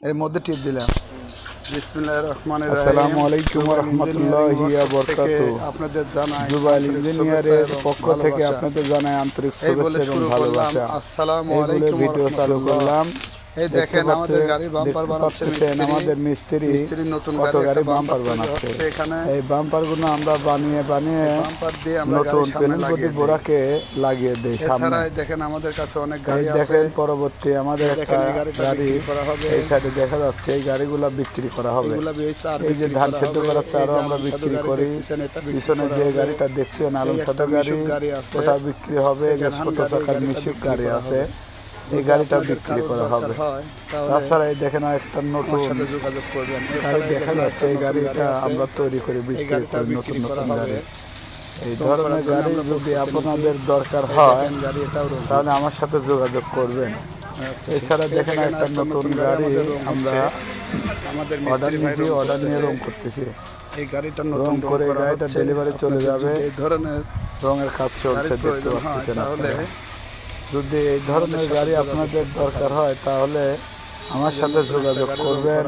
এর মধ্যে টিপ দিলাম। বিসমিল্লাহির রহমানির রহিম। আসসালামু আলাইকুম ওয়া রাহমাতুল্লাহি ওয়া বারাকাতুহু। আপনাদের জানাই জুবাইল আন্তরিক শুভেচ্ছা ইঞ্জিনিয়ারের এবং পক্ষ থেকে ভালোবাসা। আপনাদের জানাই আন্তরিক এই বলে শুভেচ্ছা এবং শুরু করলাম, ভালোবাসা। আসসালামু এই বলে আলাইকুম ওয়া ভিডিও চালু রাহমাতুল্লাহ। করলাম। এই দেখেন আমাদের গাড়ির বাম্পার বানাচ্ছে দেখতেছেন মিস্ত্রি। আমাদের মিস্ত্রি নতুন কত গাড়ি বাম্পার তৈরি বানাচ্ছে। হচ্ছে এখানে। এই বাম্পারগুলো আমরা বানিয়ে বাম্পার দিয়ে আমরা নতুন গাড়ির সামনে প্যানেল প্রতি লাগিয়ে দিই। বোরাকে লাগিয়ে দেই সামনে। এছাড়া দেখেন আমাদের কাছে অনেক এই গাড়ি আছে। দেখেন পরবর্তী আমাদের একটা এই গাড়িটা গাড়ি বিক্রি করা হবে। এই সাইডে দেখা যাচ্ছে। এই গাড়িগুলো বিক্রি করা হবে। এই যে ধান সেদ্ধ করার চারও আমরা বিক্রি করি। পিছনে যে গাড়িটা দেখছেন আলম সাদা গাড়ি, ওটা বিক্রি হবে। যে ছোট চাকার মিশুক গাড়ি আছে, এই গাড়িটা বিক্রি করা হবে। তাছাড়া এই দেখেন একটা নতুন যোগাযোগ করবেন। গাড়ি দেখা যাচ্ছে। এই গাড়িটা আমরা তৈরি করে বিক্রি করি, নতুন নতুন গাড়ি। এই ধরনের গাড়ি যদি আপনাদের দরকার হয় তাহলে আমার সাথে যোগাযোগ করবেন। এছাড়া দেখেন একটা নতুন গাড়ি আমরা অর্ডার নিয়েছি, অর্ডার নিয়ে রং করতেছি। এই গাড়িটা রং নতুন করে গাড়িটা ডেলিভারি চলে যাবে। এই ধরনের রঙের কাজ চলছে, দেখতে পাচ্ছেন আপনারা। যদি এই ধরনের গাড়ি আপনাদের দরকার হয় তাহলে আমার সাথে যোগাযোগ করবেন।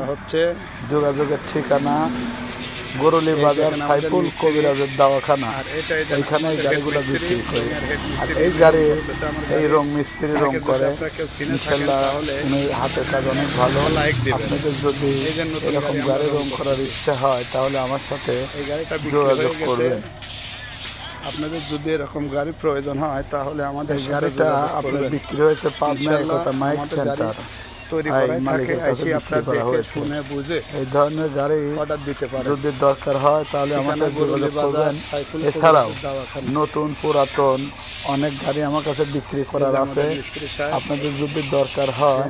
যোগাযোগের ঠিকানা গরুলি বাজার সাইফুল কবিরাজের দাওয়াখানা। এইখানে এই গাড়িগুলো বিক্রি করি। আর এই গাড়ি এই রং মিস্ত্রি রং করে। ইনশাল্লাহ উনি হাতের কাজ অনেক ভালো। আপনাদের যদি এরকম গাড়ি রং করার ইচ্ছা হয় তাহলে আমার সাথে যোগাযোগ করবেন। আপনাদের যদি এরকম গাড়ি প্রয়োজন হয় তাহলে আমাদের গাড়িটা আপনার বিক্রি হয়েছে পাবনা একতা মাইক সেন্টার এই ধরনের গাড়ি অর্ডার দিতে পারেন। যদি দরকার হয় তাহলে আমাদের যোগাযোগ করবেন। এছাড়াও নতুন পুরাতন অনেক গাড়ি আমার কাছে বিক্রি করার আছে। আপনাদের যদি দরকার হয়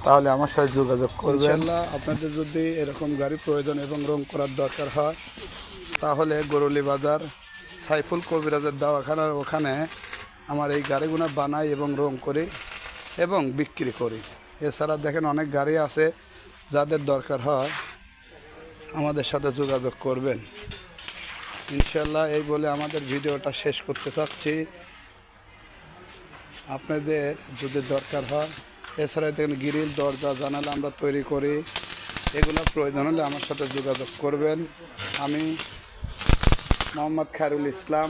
তাহলে আমার সাথে যোগাযোগ করবেন। আপনাদের যদি এরকম গাড়ি প্রয়োজন এবং রং করার দরকার হয় তাহলে গরুলি বাজার সাইফুল কবিরাজের দাওয়াখানার ওখানে আমার এই গাড়িগুলো বানাই এবং রং করি এবং বিক্রি করি। এছাড়া দেখেন অনেক গাড়ি আছে, যাদের দরকার হয় আমাদের সাথে যোগাযোগ করবেন ইনশাল্লাহ। এই বলে আমাদের ভিডিওটা শেষ করতে চাচ্ছি। আপনাদের যদি দরকার হয়, এছাড়া দেখেন গ্রিল, দরজা, জানালা আমরা তৈরি করি। এগুলো প্রয়োজন হলে আমার সাথে যোগাযোগ করবেন। আমি মোহাম্মদ খায়রুল ইসলাম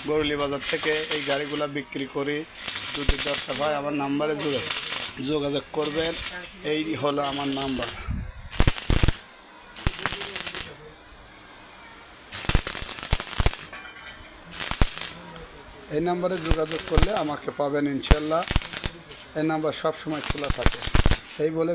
গরুলি বাজার থেকে এই গাড়িগুলো বিক্রি করি। যদি দরকার হয় আমার নাম্বারে যোগাযোগ করবেন। এই হলো আমার নাম্বার। এই নাম্বারে যোগাযোগ করলে আমাকে পাবেন ইনশাল্লাহ। এই নাম্বার সবসময় খোলা থাকে। এই বলে